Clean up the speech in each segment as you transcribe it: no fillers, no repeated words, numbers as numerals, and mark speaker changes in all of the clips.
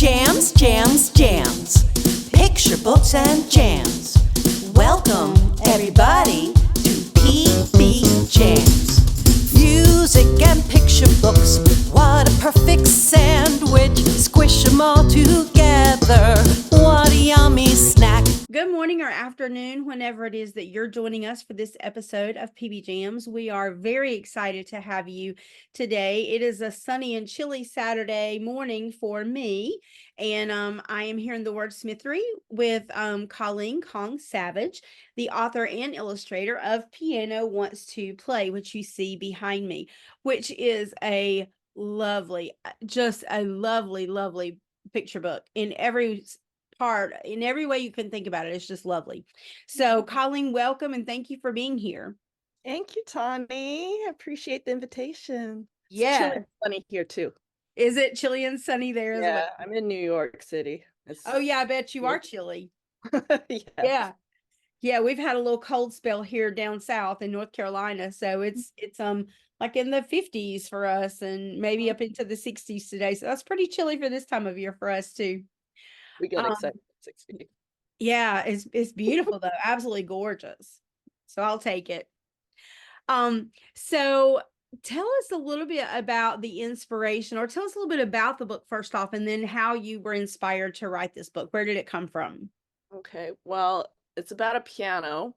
Speaker 1: Jams, jams, jams. Picture books and jams. Welcome, everybody, to PBJamz. Music and picture books. What a perfect sandwich. Squish them all together. What a yummy snack.
Speaker 2: Good morning or afternoon, whenever it is that you're joining us for this episode of PBJamz. We are very excited to have you today. It is a sunny and chilly Saturday morning for me, and I am here in the Wordsmithery with Colleen Kong Savage, the author and illustrator of Piano Wants to Play, which you see behind me, which is a lovely, just a lovely, lovely picture book in every way you can think about it. It's just lovely. So Colleen, welcome and thank you for being here.
Speaker 3: Thank you, Tawny. I appreciate the invitation. It's
Speaker 2: Yeah.
Speaker 3: chilly and sunny here too.
Speaker 2: Is it chilly and sunny there as well?
Speaker 3: Yeah, I'm in New York City.
Speaker 2: Oh yeah, I bet you are chilly.
Speaker 3: Yes.
Speaker 2: Yeah, we've had a little cold spell here down south in North Carolina. So it's like in the 50s for us and maybe up into the 60s today. So that's pretty chilly for this time of year for us too.
Speaker 3: We get excited at 60.
Speaker 2: Yeah, it's beautiful though. Absolutely gorgeous. So I'll take it. So tell us a little bit about the inspiration, or tell us a little bit about the book first off, and then how you were inspired to write this book. Where did it come from?
Speaker 3: Okay, well, it's about a piano,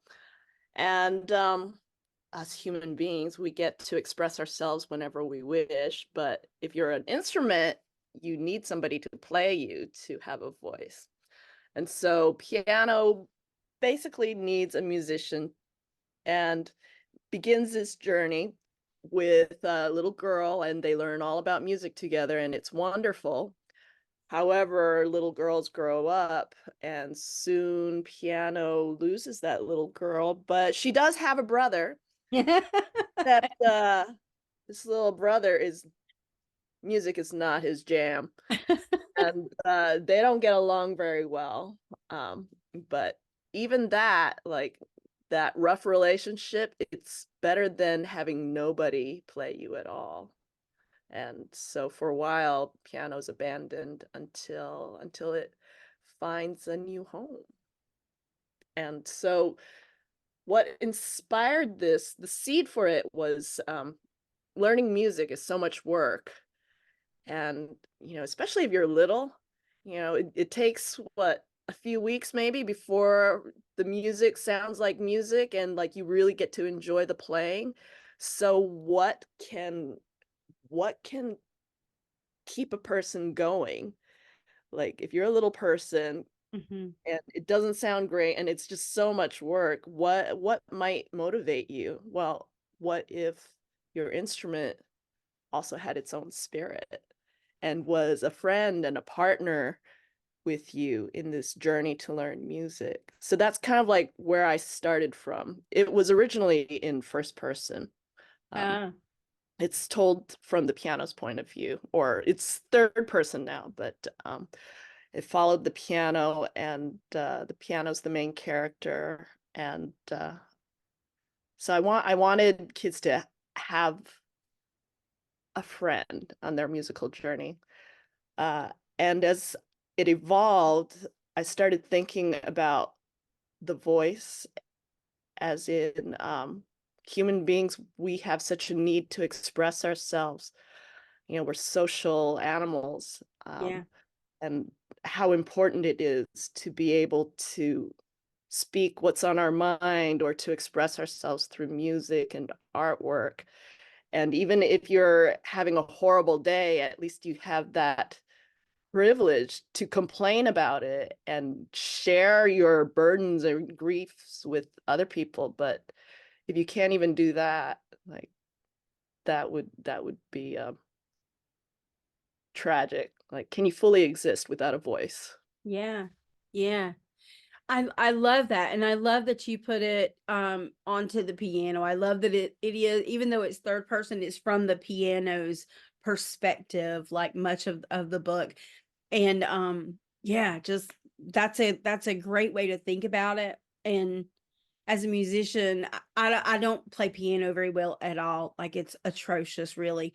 Speaker 3: and as human beings, we get to express ourselves whenever we wish, but if you're an instrument, you need somebody to play you to have a voice. And so piano basically needs a musician, and begins this journey with a little girl, and they learn all about music together, and it's wonderful. However, little girls grow up, and soon piano loses that little girl, but she does have a brother. That this little brother is music is not his jam, and they don't get along very well. But even that, like, that rough relationship, it's better than having nobody play you at all. And so for a while, piano's abandoned until it finds a new home. And so what inspired this, the seed for it was learning music is so much work. And, especially if you're little, it takes a few weeks maybe before the music sounds like music and like you really get to enjoy the playing. So what can keep a person going? Like if you're a little person and it doesn't sound great and it's just so much work, what might motivate you? Well, what if your instrument also had its own spirit and was a friend and a partner with you in this journey to learn music? So that's kind of like where I started from. It was originally in first person. It's told from the piano's point of view, or it's third person now, but it followed the piano, and the piano's the main character. And so I wanted kids to have a friend on their musical journey. And as it evolved, I started thinking about the voice, as in human beings, we have such a need to express ourselves. We're social animals. And how important it is to be able to speak what's on our mind or to express ourselves through music and artwork. And even if you're having a horrible day, at least you have that privilege to complain about it and share your burdens and griefs with other people. But if you can't even do that, like that would be tragic. Like, can you fully exist without a voice?
Speaker 2: Yeah. I love that, and I love that you put it onto the piano. I love that it is, even though it's third person, it's from the piano's perspective, like much of the book. And yeah, just that's a great way to think about it. And as a musician, I don't play piano very well at all. Like it's atrocious, really.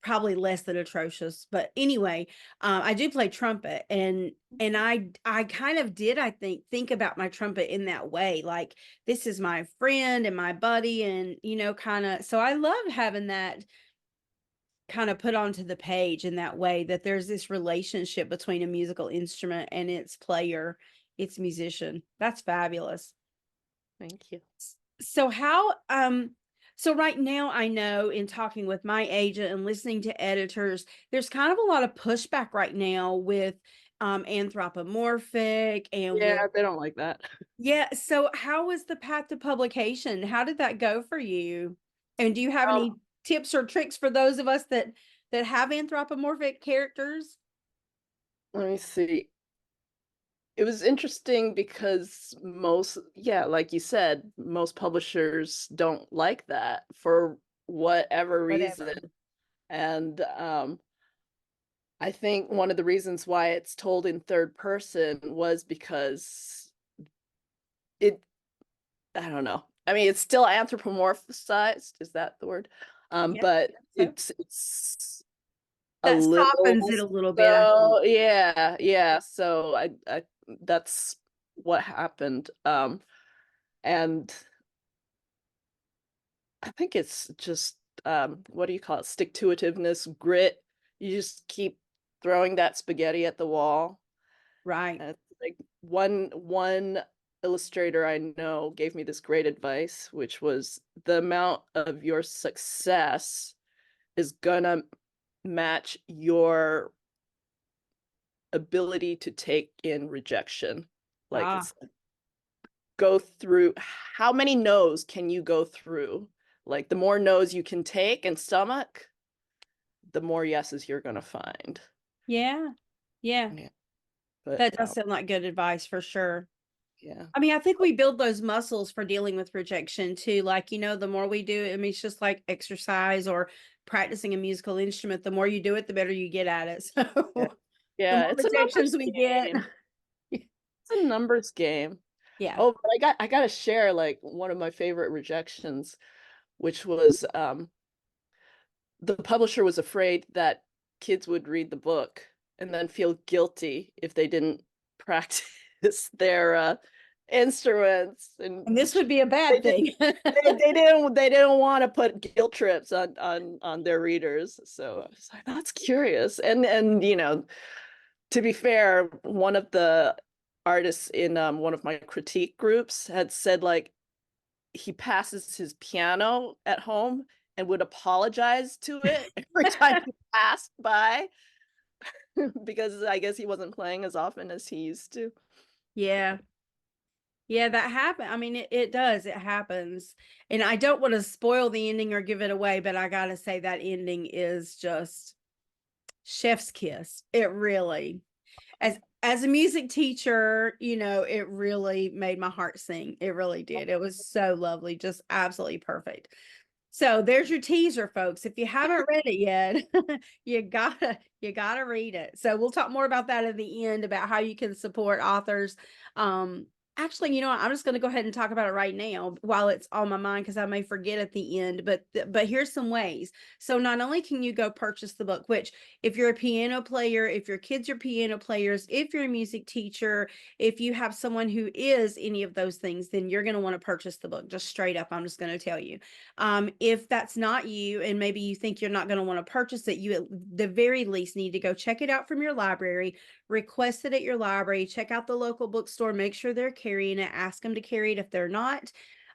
Speaker 2: probably less than atrocious, but anyway, I do play trumpet, and I kind of did, I think about my trumpet in that way, like this is my friend and my buddy, and kind of, so I love having that kind of put onto the page in that way, that there's this relationship between a musical instrument and its player, its musician. That's fabulous.
Speaker 3: Thank you.
Speaker 2: So how so right now, I know in talking with my agent and listening to editors, there's kind of a lot of pushback right now with anthropomorphic and with,
Speaker 3: Yeah, they don't like that.
Speaker 2: yeah. So how was the path to publication? How did that go for you? And do you have any tips or tricks for those of us that have anthropomorphic characters?
Speaker 3: Let me see. It was interesting because like you said, most publishers don't like that for whatever reason.
Speaker 2: Whatever.
Speaker 3: And I think one of the reasons why it's told in third person was because it, I don't know. I mean, it's still anthropomorphized. Is that the word?
Speaker 2: Yeah,
Speaker 3: But
Speaker 2: so
Speaker 3: it's a
Speaker 2: that
Speaker 3: little,
Speaker 2: softens it a little bit, I think.
Speaker 3: so yeah. So I that's what happened. And I think it's just what do you call it? Stick-to-itiveness, grit. You just keep throwing that spaghetti at the wall.
Speaker 2: Right.
Speaker 3: And it's like one illustrator I know gave me this great advice, which was the amount of your success is gonna match your ability to take in rejection. Like
Speaker 2: Ah,
Speaker 3: it's go through, how many no's can you go through? Like the more no's you can take and stomach, the more yeses you're gonna find.
Speaker 2: yeah. Yeah.
Speaker 3: Yeah. But
Speaker 2: That does sound like good advice for sure.
Speaker 3: yeah.
Speaker 2: I mean, I think we build those muscles for dealing with rejection too. Like, the more we do it, I mean, it's just like exercise or practicing a musical instrument. The more you do it, the better you get at it.
Speaker 3: Yeah.
Speaker 2: So the
Speaker 3: Yeah,
Speaker 2: more
Speaker 3: it's a
Speaker 2: rejections
Speaker 3: numbers
Speaker 2: we get.
Speaker 3: game. It's a numbers game.
Speaker 2: Yeah.
Speaker 3: Oh, but I gotta share like one of my favorite rejections, which was the publisher was afraid that kids would read the book and then feel guilty if they didn't practice their instruments, and
Speaker 2: And this would be a
Speaker 3: they
Speaker 2: bad
Speaker 3: didn't
Speaker 2: thing.
Speaker 3: they didn't want to put guilt trips on their readers. So I was like, that's curious. And to be fair, one of the artists in one of my critique groups had said like he passes his piano at home and would apologize to it every time he passed by because I guess he wasn't playing as often as he used to.
Speaker 2: Yeah. Yeah, that happen. I mean, it does. It happens. And I don't want to spoil the ending or give it away, but I gotta say that ending is just chef's kiss. It really, as a music teacher, it really made my heart sing. It really did. It was so lovely, just absolutely perfect. So there's your teaser, folks. If you haven't read it yet, you gotta read it. So we'll talk more about that at the end, about how you can support authors. Um, Actually, I'm just going to go ahead and talk about it right now while it's on my mind, because I may forget at the end. But here's some ways. So not only can you go purchase the book, which if you're a piano player, if your kids are piano players, if you're a music teacher, if you have someone who is any of those things, then you're going to want to purchase the book. Just straight up, I'm just going to tell you. If that's not you, and maybe you think you're not going to want to purchase it, you at the very least need to go check it out from your library, request it at your library, check out the local bookstore, make sure they're carrying it, ask them to carry it if they're not.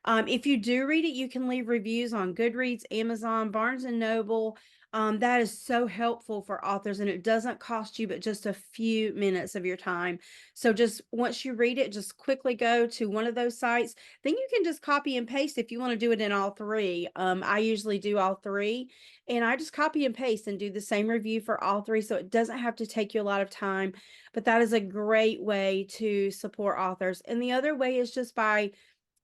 Speaker 2: If you do read it, you can leave reviews on Goodreads, Amazon, Barnes and Noble. That is so helpful for authors, and it doesn't cost you but just a few minutes of your time. So just once you read it, just quickly go to one of those sites. Then you can just copy and paste if you want to do it in all three. I usually do all three, and I just copy and paste and do the same review for all three. So it doesn't have to take you a lot of time, but that is a great way to support authors. And the other way is just by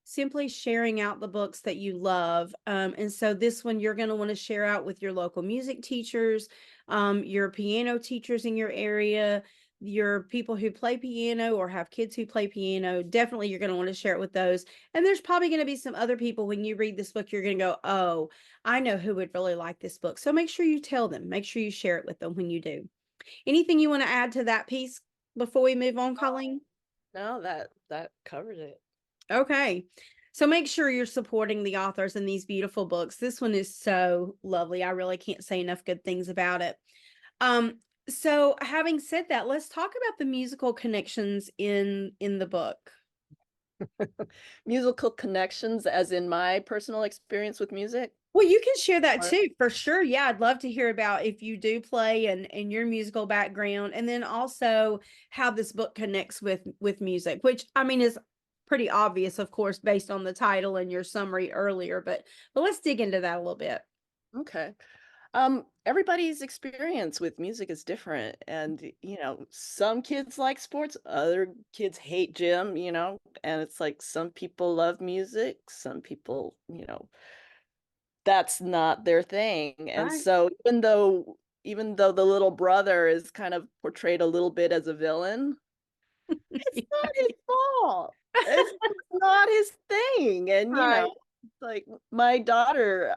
Speaker 2: simply sharing out the books that you love. And so this one you're going to want to share out with your local music teachers, your piano teachers in your area, your people who play piano or have kids who play piano, definitely you're going to want to share it with those. And there's probably going to be some other people when you read this book, you're going to go, oh, I know who would really like this book. So make sure you tell them, make sure you share it with them when you do. Anything you want to add to that piece before we move on, Colleen?
Speaker 3: No, that covers it.
Speaker 2: Okay. So make sure you're supporting the authors in these beautiful books. This one is so lovely. I really can't say enough good things about it. So having said that, let's talk about the musical connections in the book.
Speaker 3: Musical connections, as in my personal experience with music.
Speaker 2: Well, you can share that
Speaker 3: Or-
Speaker 2: too, for sure. Yeah, I'd love to hear about if you do play and your musical background, and then also how this book connects with music, which I mean is pretty obvious, of course, based on the title and your summary earlier, but let's dig into that a little bit.
Speaker 3: Okay. Everybody's experience with music is different. And, you know, some kids like sports, other kids hate gym, you know, and it's like some people love music, some people, you know, that's not their thing. And
Speaker 2: Right.
Speaker 3: so even though the little brother is kind of portrayed a little bit as a villain, it's not his fault. It's not his thing. And you
Speaker 2: Right.
Speaker 3: know, like my daughter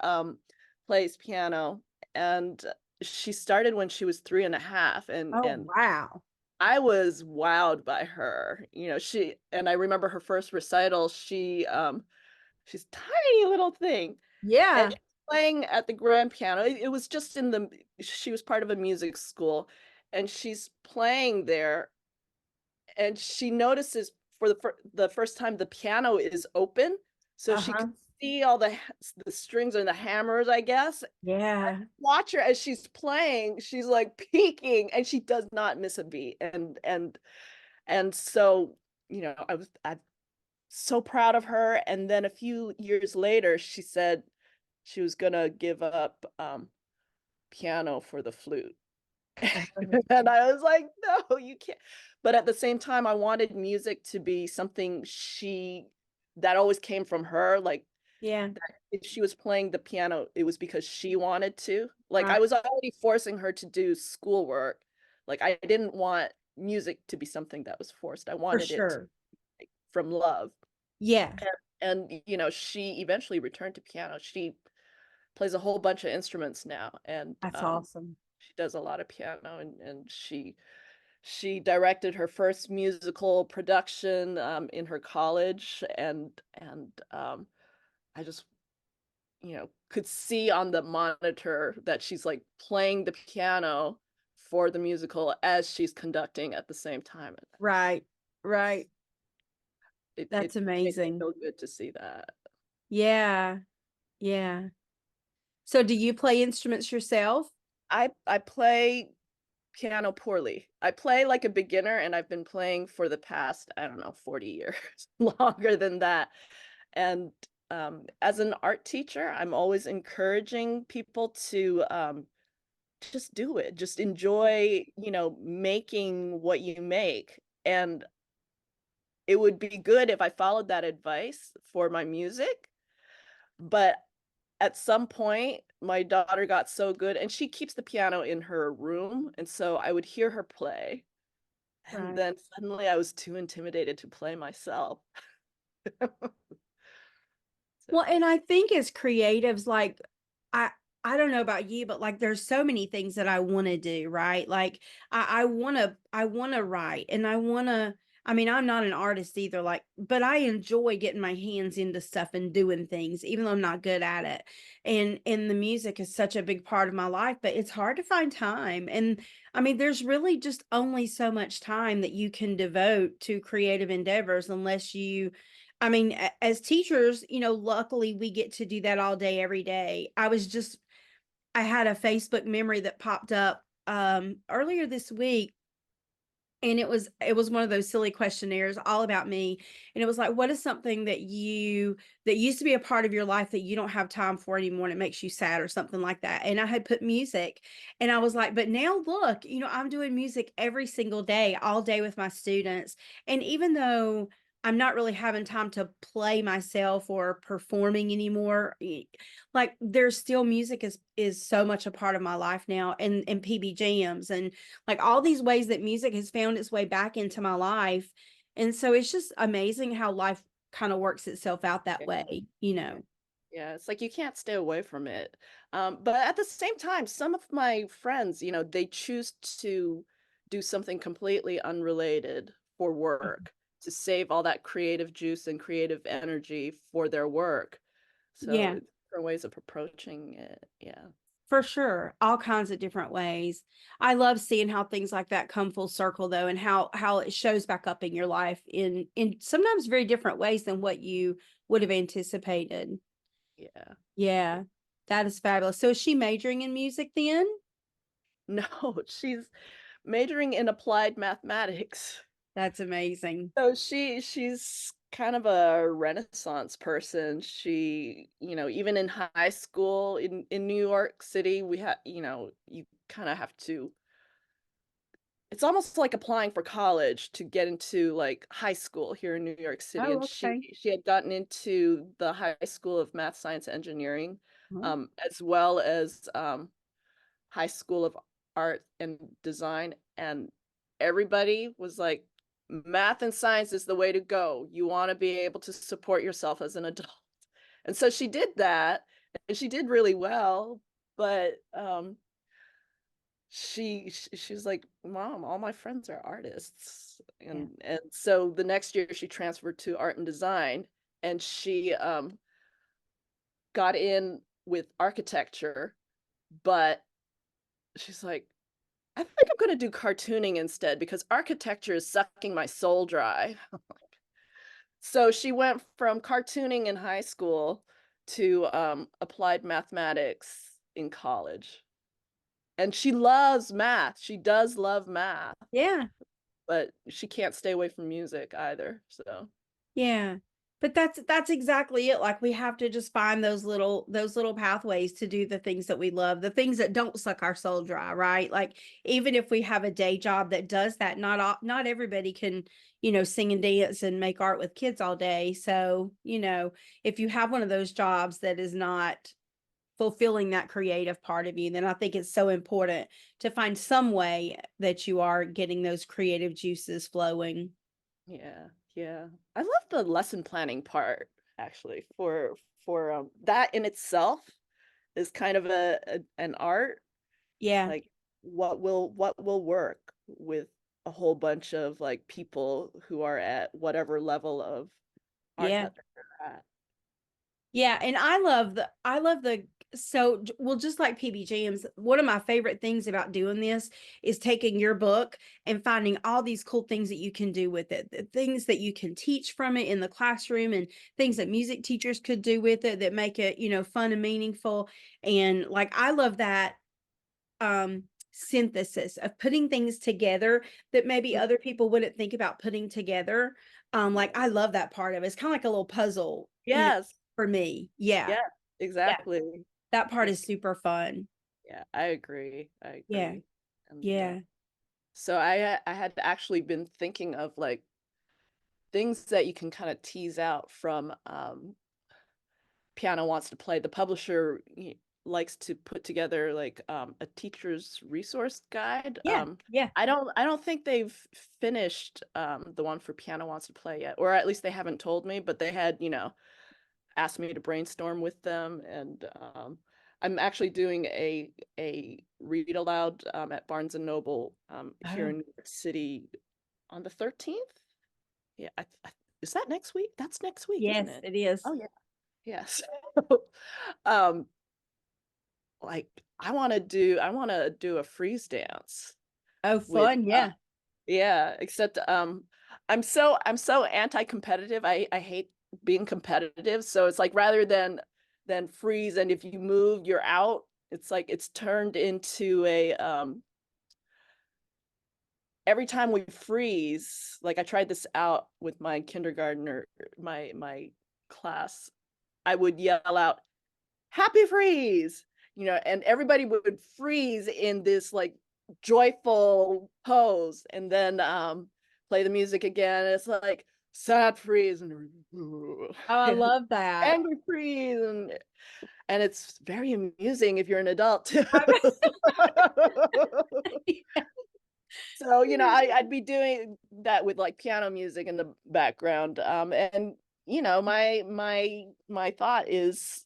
Speaker 3: plays piano, and she started when she was 3.5,
Speaker 2: Oh,
Speaker 3: and
Speaker 2: wow.
Speaker 3: I was wowed by her. You know, I remember her first recital, she's tiny little thing. And
Speaker 2: Yeah.
Speaker 3: she's playing at the grand piano. It was just she was part of a music school, and she's playing there, and she notices for the first time the piano is open, so she
Speaker 2: Uh-huh.
Speaker 3: can see all the strings and the hammers, I guess.
Speaker 2: Yeah.
Speaker 3: Watch her as she's playing, she's like peeking, and she does not miss a beat. And so, you know, I'm so proud of her. And then a few years later, she said she was gonna give up piano for the flute. And I was like, no, you can't. But at the same time, I wanted music to be something that always came from her. Like,
Speaker 2: Yeah.
Speaker 3: that if she was playing the piano, it was because she wanted to. Like,
Speaker 2: Right.
Speaker 3: I was already forcing her to do schoolwork. Like, I didn't want music to be something that was forced. I
Speaker 2: For
Speaker 3: wanted it to
Speaker 2: sure.
Speaker 3: be from love.
Speaker 2: Yeah.
Speaker 3: And you know, she eventually returned to piano. She plays a whole bunch of instruments now, and
Speaker 2: That's awesome.
Speaker 3: she does a lot of piano, and she directed her first musical production in her college, and I just, you know, could see on the monitor that she's like playing the piano for the musical as she's conducting at the same time.
Speaker 2: Right. Right.
Speaker 3: It
Speaker 2: That's
Speaker 3: made me
Speaker 2: amazing.
Speaker 3: feel good to see that.
Speaker 2: Yeah. Yeah. So do you play instruments yourself?
Speaker 3: I play piano poorly. I play like a beginner, and I've been playing for the past, I don't know, 40 years, longer than that. And as an art teacher, I'm always encouraging people to just do it. Just enjoy, you know, making what you make. And it would be good if I followed that advice for my music. But at some point, my daughter got so good, and she keeps the piano in her room. And so I would hear her play. And
Speaker 2: Right.
Speaker 3: then suddenly I was too intimidated to play myself. So,
Speaker 2: Well, and I think as creatives, like I I don't know about you, but like there's so many things that I want to do, right? Like I wanna write and I mean, I'm not an artist either, like, but I enjoy getting my hands into stuff and doing things, even though I'm not good at it. And the music is such a big part of my life, but it's hard to find time. And I mean, there's really just only so much time that you can devote to creative endeavors unless you I mean, as teachers, luckily we get to do that all day, every day. I had a Facebook memory that popped up earlier this week, and it was one of those silly questionnaires all about me. And it was like, what is something that used to be a part of your life that you don't have time for anymore and it makes you sad or something like that? And I had put music, and I was like, but now look, I'm doing music every single day, all day with my students. And even though I'm not really having time to play myself or performing anymore. Like there's still music is so much a part of my life now, and PB Jams and like all these ways that music has found its way back into my life. And so it's just amazing how life kind of works itself out that way, you know.
Speaker 3: Yeah, it's like you can't stay away from it. But at the same time, some of my friends, they choose to do something completely unrelated for work to save all that creative juice and creative energy for their work. So
Speaker 2: Yeah.
Speaker 3: it's different ways of approaching it. Yeah.
Speaker 2: For sure, all kinds of different ways. I love seeing how things like that come full circle though, and how it shows back up in your life in sometimes very different ways than what you would have anticipated.
Speaker 3: Yeah.
Speaker 2: Yeah. That is fabulous. So is she majoring in music then?
Speaker 3: No, she's majoring in applied mathematics.
Speaker 2: That's amazing.
Speaker 3: So she's kind of a Renaissance person. She, even in high school in New York City, we had, you kind of have to, it's almost like applying for college to get into like high school here in New York City.
Speaker 2: Oh,
Speaker 3: And she
Speaker 2: okay.
Speaker 3: she had gotten into the High School of Math, Science, Engineering,
Speaker 2: Oh,
Speaker 3: as well as High School of Art and Design, and everybody was like, math and science is the way to go. You want to be able to support yourself as an adult. And so she did that, and she did really well, but she was like, Mom, all my friends are artists.
Speaker 2: yeah.
Speaker 3: And so the next year she transferred to art and design, and she got in with architecture, but she's like, I think I'm going to do cartooning instead because architecture is sucking my soul dry. So she went from cartooning in high school to applied mathematics in college. And she loves math. She does love math,
Speaker 2: Yeah.
Speaker 3: but she can't stay away from music either. So,
Speaker 2: Yeah. But that's exactly it. Like we have to just find those little pathways to do the things that we love, the things that don't suck our soul dry, right? Like even if we have a day job that does that, not everybody can, sing and dance and make art with kids all day. So, if you have one of those jobs that is not fulfilling that creative part of you, then I think it's so important to find some way that you are getting those creative juices flowing.
Speaker 3: yeah, yeah. I love the lesson planning part actually for that in itself is kind of an art.
Speaker 2: Yeah.
Speaker 3: Like what will work with a whole bunch of like people who are at whatever level of art
Speaker 2: Yeah.
Speaker 3: that they're at.
Speaker 2: Yeah, and I love the so well, just like PB Jams, one of my favorite things about doing this is taking your book and finding all these cool things that you can do with it, the things that you can teach from it in the classroom and things that music teachers could do with it that make it, fun and meaningful. And like I love that synthesis of putting things together that maybe other people wouldn't think about putting together. Like I love that part of it. It's kind of like a little puzzle,
Speaker 3: Yes,
Speaker 2: for me. Yeah.
Speaker 3: yeah,
Speaker 2: Yeah.
Speaker 3: exactly.
Speaker 2: That part
Speaker 3: Yeah,
Speaker 2: is super fun.
Speaker 3: yeah, I agree. I
Speaker 2: Yeah.
Speaker 3: agree. And
Speaker 2: Yeah.
Speaker 3: so I had actually been thinking of like things that you can kind of tease out from Piano Wants to Play. The publisher likes to put together like a teacher's resource guide.
Speaker 2: Yeah. Yeah.
Speaker 3: I don't think they've finished the one for Piano Wants to Play yet, or at least they haven't told me, but they had, asked me to brainstorm with them, and I'm actually doing a read aloud at Barnes and Noble here
Speaker 2: Oh,
Speaker 3: in New York City on the 13th. Yeah, is that next week? That's next week, isn't
Speaker 2: yes,
Speaker 3: it?
Speaker 2: it is.
Speaker 3: Oh yeah. Yes. um, like I want to do a freeze dance
Speaker 2: Oh,
Speaker 3: with
Speaker 2: fun. Yeah.
Speaker 3: yeah, except I'm so anti-competitive. I hate being competitive. So it's like rather than freeze and if you move, you're out, it's like it's turned into a every time we freeze, like I tried this out with my kindergartner, my class, I would yell out, happy freeze, and everybody would freeze in this like joyful pose and then play the music again. It's like sad freeze and
Speaker 2: Oh, I love that.
Speaker 3: angry freeze, and it's very amusing if you're an adult too. So, you know, I'd be doing that with like piano music in the background. And you know, my thought is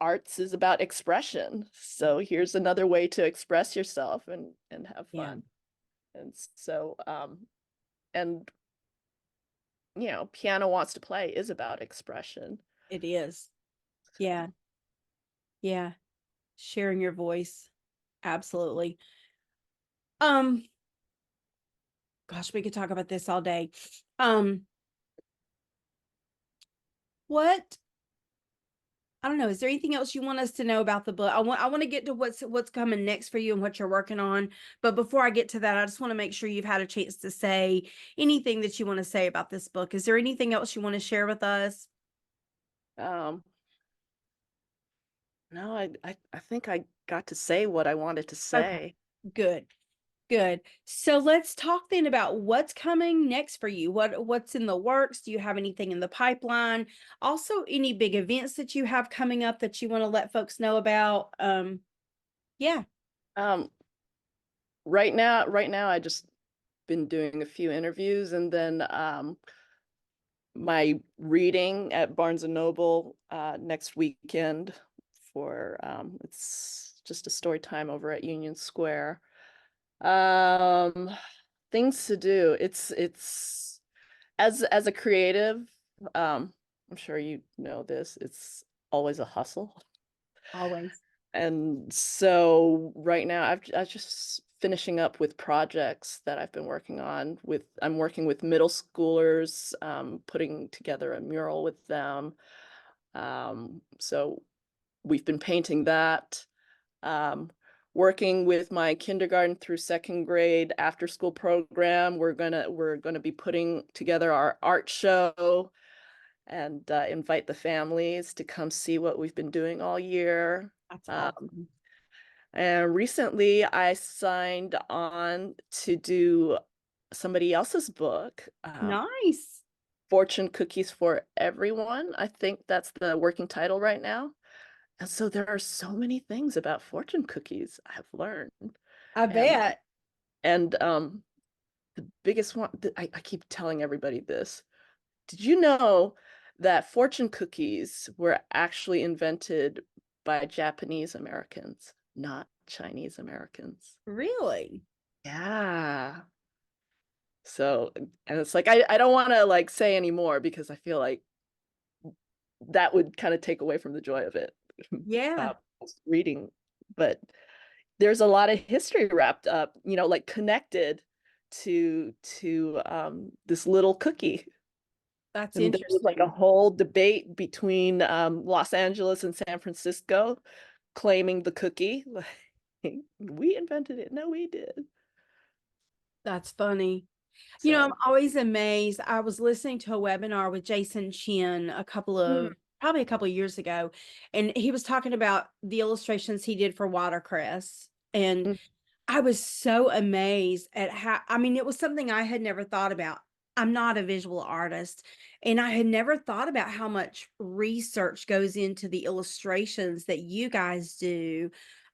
Speaker 3: arts is about expression. So here's another way to express yourself and have
Speaker 2: Yeah,
Speaker 3: fun. And so and you know, piano wants to play is about expression.
Speaker 2: it is. Yeah, yeah. Sharing your voice. Absolutely. Um, gosh, we could talk about this all day. Um, what I don't know. Is there anything else you want us to know about the book? I want to get to what's coming next for you and what you're working on. But before I get to that, I just want to make sure you've had a chance to say anything that you want to say about this book. Is there anything else you want to share with us?
Speaker 3: Um no, I think I got to say what I wanted to
Speaker 2: Okay,
Speaker 3: say.
Speaker 2: good. Good. So let's talk then about what's coming next for you. What's in the works? Do you have anything in the pipeline? Also, any big events that you have coming up that you want to let folks know about? Yeah.
Speaker 3: Um right now I just been doing a few interviews, and then my reading at Barnes and Noble next weekend for it's just a story time over at Union Square. Um Things to do. It's as a creative, I'm sure you know this, it's always a hustle.
Speaker 2: Always.
Speaker 3: And so right now I've just finishing up with projects that I've been working on with I'm working with middle schoolers, putting together a mural with them. So we've been painting that. Um, Working with my kindergarten through second grade after school program. We're gonna be putting together our art show and invite the families to come see what we've been doing all year.
Speaker 2: That's
Speaker 3: Um,
Speaker 2: awesome.
Speaker 3: and recently I signed on to do somebody else's book,
Speaker 2: Nice.
Speaker 3: Fortune Cookies for Everyone. I think that's the working title right now. And so there are so many things about fortune cookies I have learned.
Speaker 2: I
Speaker 3: And
Speaker 2: bet.
Speaker 3: and the biggest one, I keep telling everybody this. Did you know that fortune cookies were actually invented by Japanese Americans, not Chinese Americans?
Speaker 2: Really?
Speaker 3: Yeah. So, and it's like I don't want to like say anymore because I feel like that would kind of take away from the joy of it.
Speaker 2: Yeah,
Speaker 3: uh, Reading, but there's a lot of history wrapped up, you know, like connected to this little cookie.
Speaker 2: that's
Speaker 3: And there was like a
Speaker 2: interesting.
Speaker 3: whole debate between Los Angeles and San Francisco claiming the cookie. Like, we invented it. No, we did.
Speaker 2: That's funny. You know, I'm
Speaker 3: So,
Speaker 2: always amazed. I was listening to a webinar with Jason Chin
Speaker 3: mm,
Speaker 2: probably a couple of years ago, and he was talking about the illustrations he did for watercress. And
Speaker 3: mm,
Speaker 2: I was so amazed at how, I mean, it was something I had never thought about. I'm not a visual artist, and I had never thought about how much research goes into the illustrations that you guys do.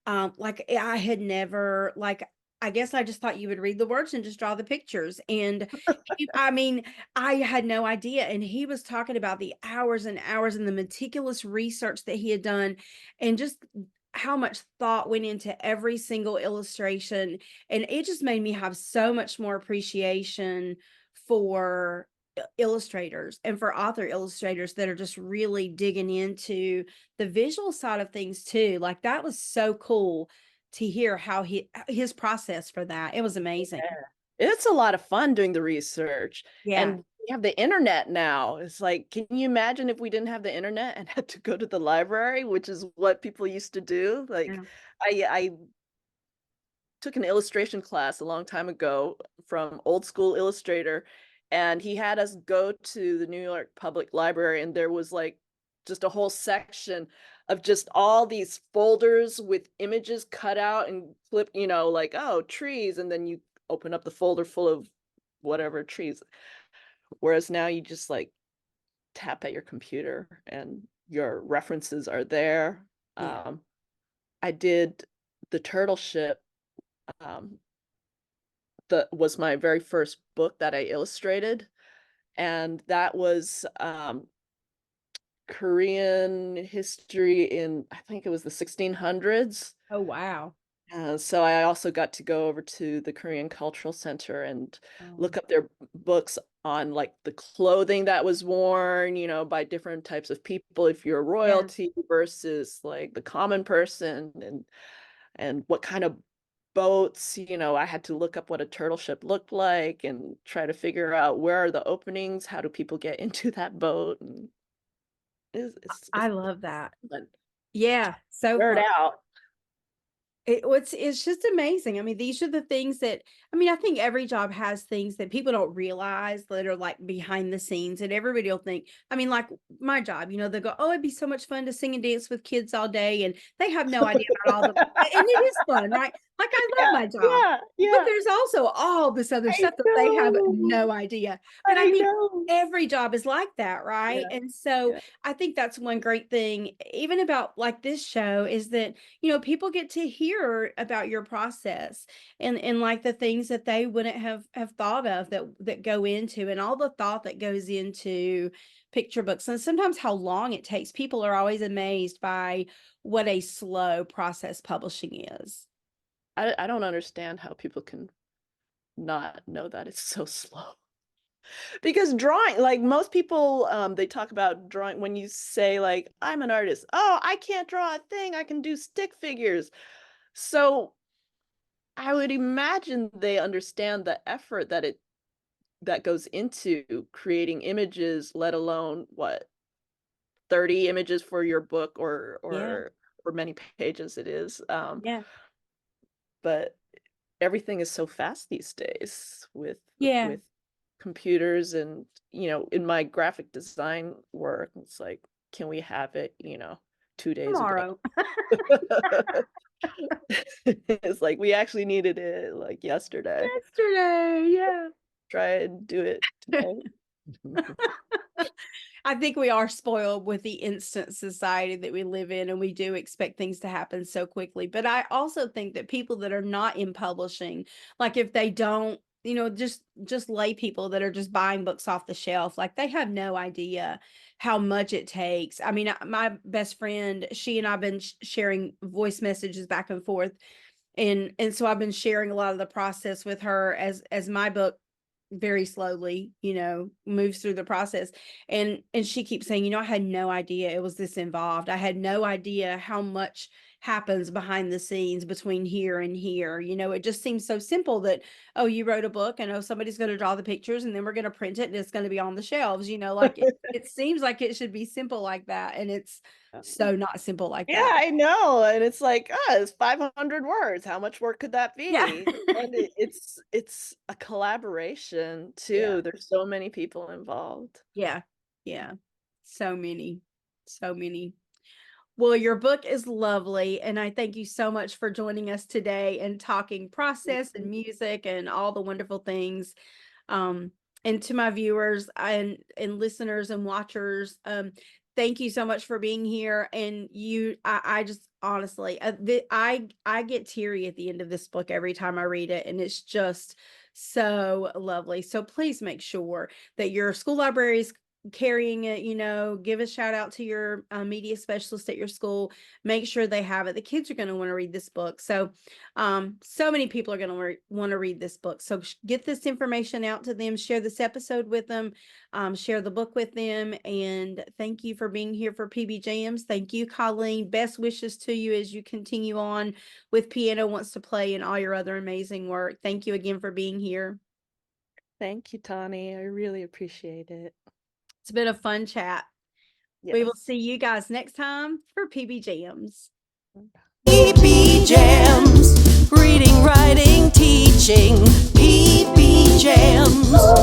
Speaker 2: Like I had never, like, I guess I just thought you would read the words and just draw the pictures. And I mean, I had no idea. And he was talking about the hours and hours and the meticulous research that he had done, and just how much thought went into every single illustration. And it just made me have so much more appreciation for illustrators and for author illustrators that are just really digging into the visual side of things too. Like that was so cool to hear how his process for that. It was amazing.
Speaker 3: yeah. It's a lot of fun doing the research.
Speaker 2: Yeah.
Speaker 3: And we have the internet now. It's like, can you imagine if we didn't have the internet and had to go to the library, which is what people used to do? Like,
Speaker 2: Yeah.
Speaker 3: I took an illustration class a long time ago from old school illustrator, and he had us go to the New York Public Library, and there was like just a whole section of just all these folders with images cut out and flip, you know, like, oh, trees, and then you open up the folder full of whatever trees. Whereas now you just like tap at your computer and your references are there.
Speaker 2: Yeah.
Speaker 3: I did The Turtle Ship. That was my very first book that I illustrated, and that was Korean history in, I think it was the 1600s.
Speaker 2: Oh, wow.
Speaker 3: So I also got to go over to the Korean Cultural Center and
Speaker 2: Oh,
Speaker 3: look up their books on like the clothing that was worn, by different types of people, if you're
Speaker 2: yeah.
Speaker 3: royalty versus like the common person, and what kind of boats, I had to look up what a turtle ship looked like and try to figure out where are the openings, how do people get into that boat, and
Speaker 2: I
Speaker 3: it's
Speaker 2: love that.
Speaker 3: fun.
Speaker 2: Yeah, so
Speaker 3: Nerd
Speaker 2: fun.
Speaker 3: out.
Speaker 2: It's just amazing. I mean, these are the things that I think every job has things that people don't realize that are like behind the scenes, and everybody will think, like my job, they'll go, "Oh, it'd be so much fun to sing and dance with kids all day," and they have no idea about all the and it is fun, right? Like I love
Speaker 3: Yeah,
Speaker 2: my job.
Speaker 3: yeah,
Speaker 2: But
Speaker 3: yeah.
Speaker 2: there's also all this other
Speaker 3: I
Speaker 2: stuff that they have
Speaker 3: know.
Speaker 2: no idea. But I
Speaker 3: I
Speaker 2: think
Speaker 3: know.
Speaker 2: every job is like that, right?
Speaker 3: Yeah,
Speaker 2: And so
Speaker 3: yeah.
Speaker 2: I think that's one great thing, even about like this show, is that people get to hear about your process and like the things that they wouldn't have thought of that go into, and all the thought that goes into picture books, and sometimes how long it takes. People are always amazed by what a slow process publishing is.
Speaker 3: I don't understand how people can not know that it's so slow. Because drawing, like most people, they talk about drawing when you say like, I'm an artist. Oh, I can't draw a thing. I can do stick figures. So I would imagine they understand the effort that goes into creating images, let alone what, 30 images for your book
Speaker 2: Yeah,
Speaker 3: or many pages it is.
Speaker 2: yeah,
Speaker 3: But everything is so fast these days
Speaker 2: yeah.
Speaker 3: with computers, and in my graphic design work, it's like, can we have it 2 days ago?
Speaker 2: Tomorrow.
Speaker 3: It's like we actually needed it like yesterday.
Speaker 2: Yesterday, yeah.
Speaker 3: Try and do it today.
Speaker 2: I think we are spoiled with the instant society that we live in, and we do expect things to happen so quickly. But I also think that people that are not in publishing, like if they don't, just lay people that are just buying books off the shelf, like they have no idea how much it takes. I mean, my best friend, she and I've been sharing voice messages back and forth, and so I've been sharing a lot of the process with her as my book very slowly moves through the process, and she keeps saying, I had no idea it was this involved. I had no idea how much happens behind the scenes between here and here. It just seems so simple that, oh, you wrote a book, and oh, somebody's going to draw the pictures, and then we're going to print it, and it's going to be on the shelves. Like it seems like it should be simple like that, and it's so not simple like
Speaker 3: Yeah,
Speaker 2: that.
Speaker 3: I know. And it's like, it's 500 words. How much work could that
Speaker 2: Yeah.
Speaker 3: be? And it's a collaboration
Speaker 2: Yeah.
Speaker 3: too. There's so many people involved.
Speaker 2: Yeah. Yeah. So many. So many. Well, your book is lovely, and I thank you so much for joining us today and talking process and music and all the wonderful things. Um, and to my viewers and listeners and watchers, thank you so much for being here. And I just honestly, I get teary at the end of this book every time I read it, and it's just so lovely. So please make sure that your school libraries carrying it. Give a shout out to your media specialist at your school. Make sure they have it. The kids are going to want to read this book. So so many people are going to want to read this book. So get this information out to them, share this episode with them, share the book with them. And thank you for being here for PBJamz. Thank you, Colleen. Best wishes to you as you continue on with Piano Wants to Play and all your other amazing work. Thank you again for being here.
Speaker 3: Thank you, Tani. I really appreciate it.
Speaker 2: It's been a fun chat.
Speaker 3: Yes.
Speaker 2: We will see you guys next time for PBJamz.
Speaker 1: PBJamz, reading, writing, teaching. PBJamz.